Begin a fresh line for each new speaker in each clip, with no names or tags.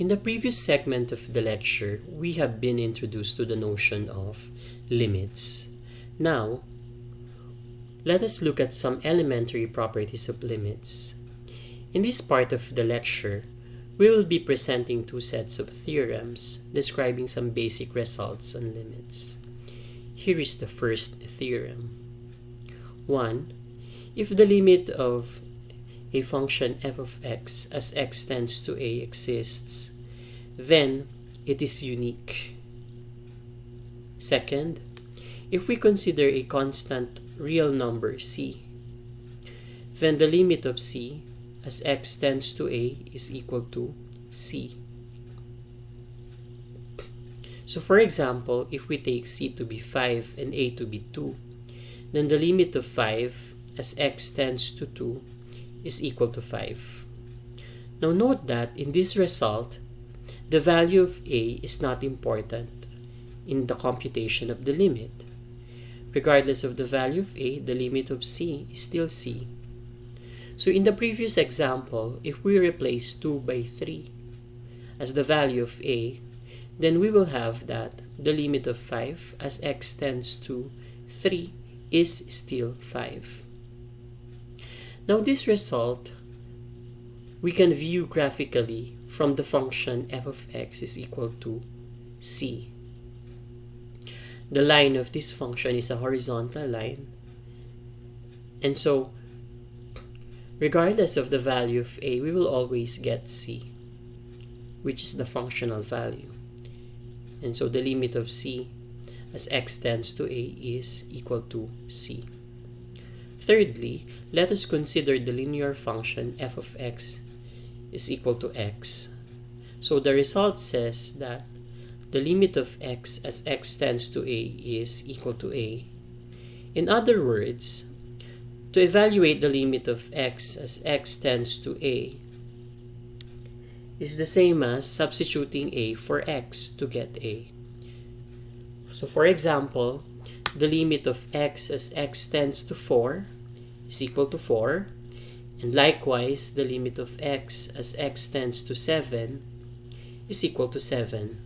In the previous segment of the lecture, we have been introduced to the notion of limits. Now, let us look at some elementary properties of limits. In this part of the lecture, we will be presenting two sets of theorems describing some basic results on limits. Here is the first theorem. 1. If the limit of a function f of x as x tends to a exists, then it is unique. Second, if we consider a constant real number c, then the limit of c as x tends to a is equal to c. So for example, if we take c to be 5 and a to be 2, then the limit of 5 as x tends to 2 is equal to 5. Now note that in this result, the value of a is not important in the computation of the limit. Regardless of the value of a, the limit of c is still c. So in the previous example, if we replace 2 by 3 as the value of a, then we will have that the limit of 5 as x tends to 3 is still 5. Now this result we can view graphically from the function f of x is equal to c. The line of this function is a horizontal line, and so regardless of the value of a, we will always get c, which is the functional value. And so the limit of c as x tends to a is equal to c. Thirdly, let us consider the linear function f of x is equal to x. So the result says that the limit of x as x tends to a is equal to a. In other words, to evaluate the limit of x as x tends to a is the same as substituting a for x to get a. So for example, the limit of x as x tends to 4 is equal to 4, and likewise the limit of x as x tends to 7 is equal to 7.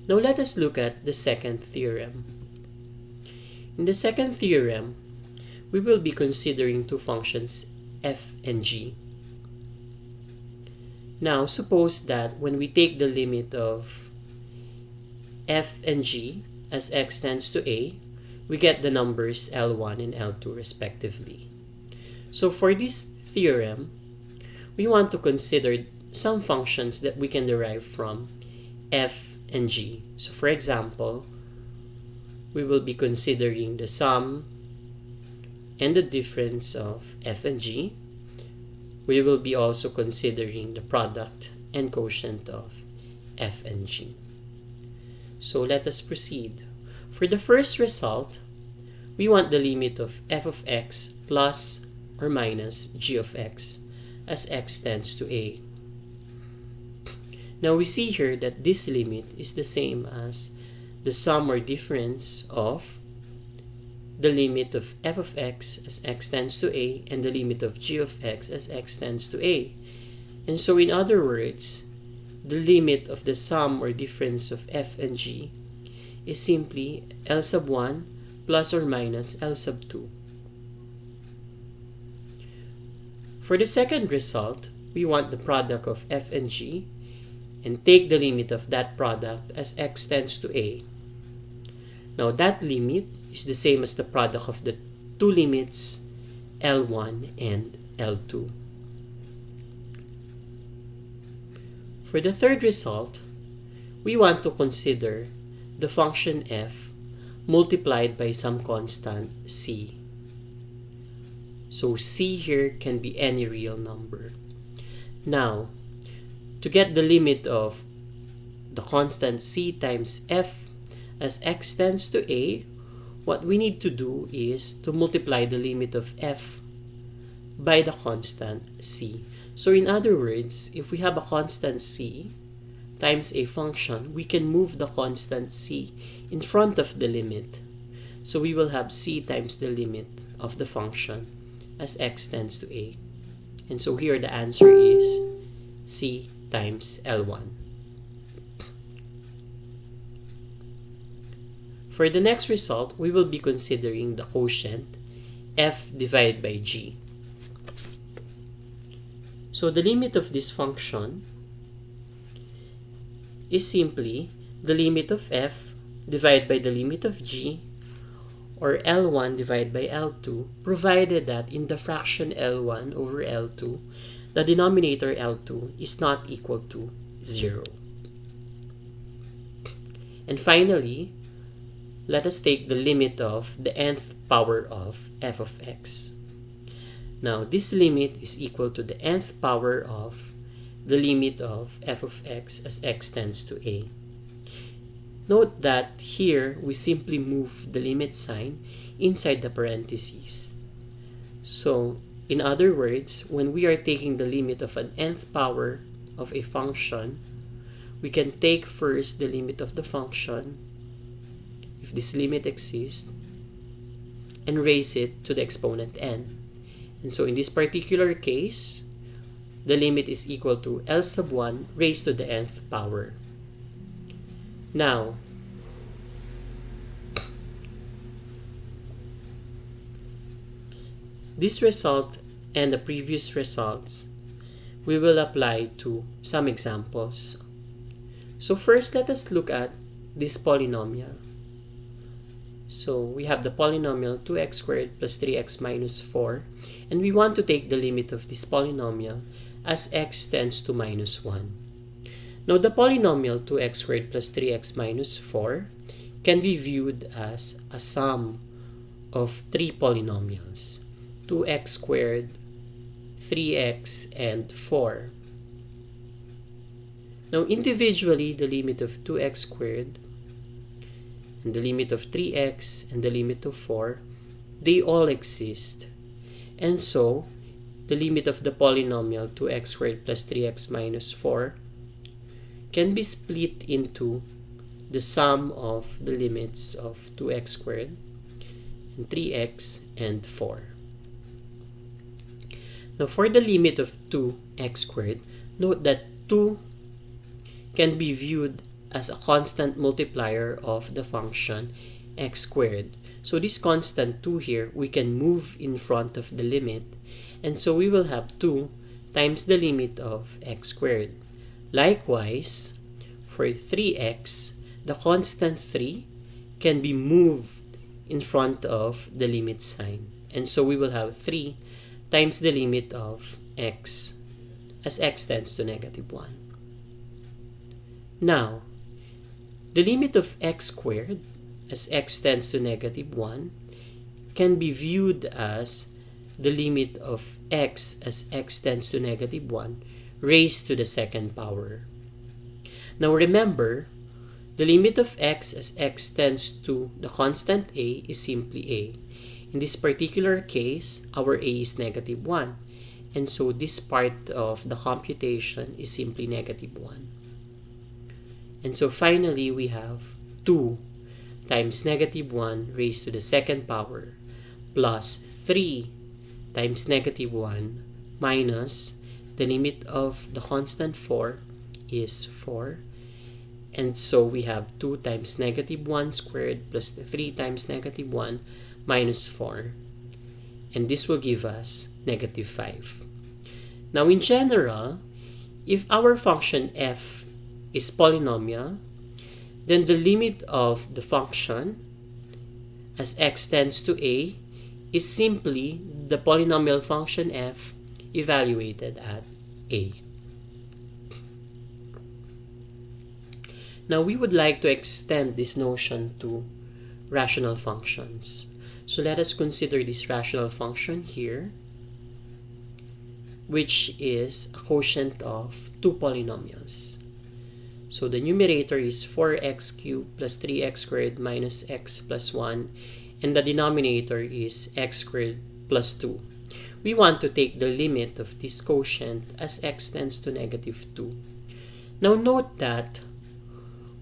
Now let us look at the second theorem. In the second theorem, we will be considering two functions f and g. Now suppose that when we take the limit of f and g as x tends to a, we get the numbers L1 and L2 respectively. So for this theorem, we want to consider some functions that we can derive from f and g. So for example, we will be considering the sum and the difference of f and g. We will be also considering the product and quotient of f and g. So let us proceed. For the first result, we want the limit of f of x plus or minus g of x as x tends to a. Now we see here that this limit is the same as the sum or difference of the limit of f of x as x tends to a and the limit of g of x as x tends to a. And so in other words, the limit of the sum or difference of f and g is simply L sub 1 plus or minus L sub 2. For the second result, we want the product of f and g and take the limit of that product as x tends to a. Now that limit is the same as the product of the two limits L1 and L2. For the third result, we want to consider the function f multiplied by some constant c. So c here can be any real number. Now, to get the limit of the constant c times f as x tends to a, what we need to do is to multiply the limit of f by the constant c. So in other words, if we have a constant c times a function, we can move the constant c in front of the limit. So we will have c times the limit of the function as x tends to a. And so here the answer is C times L1. For the next result, we will be considering the quotient f divided by g. So the limit of this function is simply the limit of f divided by the limit of g, or L1 divided by L2, provided that in the fraction L1 over L2, the denominator L2 is not equal to 0. And finally, let us take the limit of the nth power of f of x. Now, this limit is equal to the nth power of the limit of f of x as x tends to a. Note that here, we simply move the limit sign inside the parentheses. So, in other words, when we are taking the limit of an nth power of a function, we can take first the limit of the function, if this limit exists, and raise it to the exponent n. And so in this particular case, the limit is equal to L sub 1 raised to the nth power. Now, this result and the previous results, we will apply to some examples. So first, let us look at this polynomial. So we have the polynomial 2x squared plus 3x minus 4, and we want to take the limit of this polynomial as x tends to minus 1. Now the polynomial 2x squared plus 3x minus 4 can be viewed as a sum of three polynomials, 2x squared, 3x, and 4. Now individually, the limit of 2x squared and the limit of 3x and the limit of 4, they all exist. And so, the limit of the polynomial 2x squared plus 3x minus 4 can be split into the sum of the limits of 2x squared and 3x and 4. Now, for the limit of 2x squared, note that 2 can be viewed as a constant multiplier of the function x squared. So this constant 2 here, we can move in front of the limit, and so we will have 2 times the limit of x squared. Likewise, for 3x, the constant 3 can be moved in front of the limit sign, and so we will have 3 times the limit of x as x tends to negative 1. Now, the limit of x squared as x tends to negative 1 can be viewed as the limit of x as x tends to negative 1 raised to the second power. Now remember, the limit of x as x tends to the constant a is simply a. In this particular case, our a is negative 1, and so this part of the computation is simply negative 1. And so finally, we have 2 times negative 1 raised to the second power plus 3 times negative 1 minus the limit of the constant 4 is 4. And so we have 2 times negative 1 squared plus 3 times negative 1 minus 4. And this will give us negative 5. Now in general, if our function f is polynomial, then the limit of the function as x tends to a is simply the polynomial function f evaluated at a. Now we would like to extend this notion to rational functions. So let us consider this rational function here, which is a quotient of two polynomials. So the numerator is 4x cubed plus 3x squared minus x plus 1, and the denominator is x squared plus 2. We want to take the limit of this quotient as x tends to negative 2. Now note that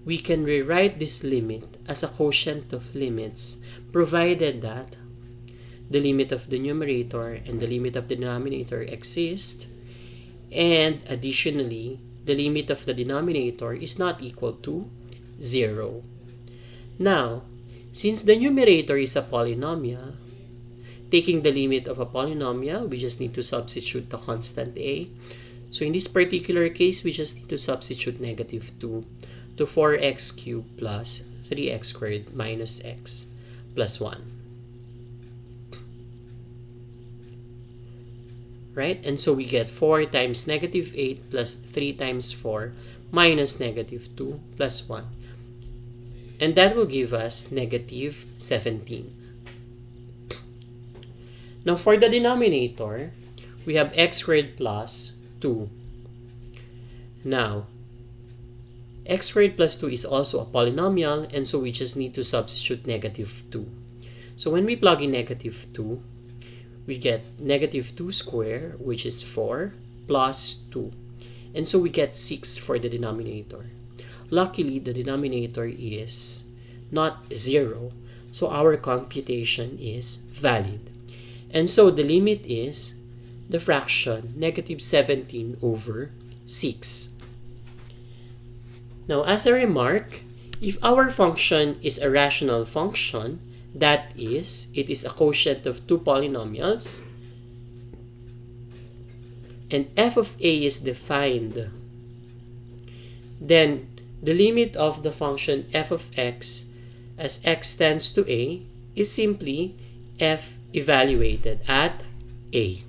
we can rewrite this limit as a quotient of limits provided that the limit of the numerator and the limit of the denominator exist, And additionally, the limit of the denominator is not equal to 0. Now, since the numerator is a polynomial, taking the limit of a polynomial, we just need to substitute the constant a. So in this particular case, we just need to substitute negative 2 to 4x cubed plus 3x squared minus x plus 1. Right? And so we get 4 times negative 8 plus 3 times 4 minus negative 2 plus 1. And that will give us negative 17. Now for the denominator, we have x squared plus 2. Now, x squared plus 2 is also a polynomial, and so we just need to substitute negative 2. So when we plug in negative 2, we get negative 2 squared, which is 4, plus 2. And so we get 6 for the denominator. Luckily, the denominator is not 0, so our computation is valid. And so the limit is the fraction negative 17 over 6. Now, as a remark, if our function is a rational function, that is, it is a quotient of two polynomials, and f of a is defined, then the limit of the function f of x as x tends to a is simply f evaluated at a.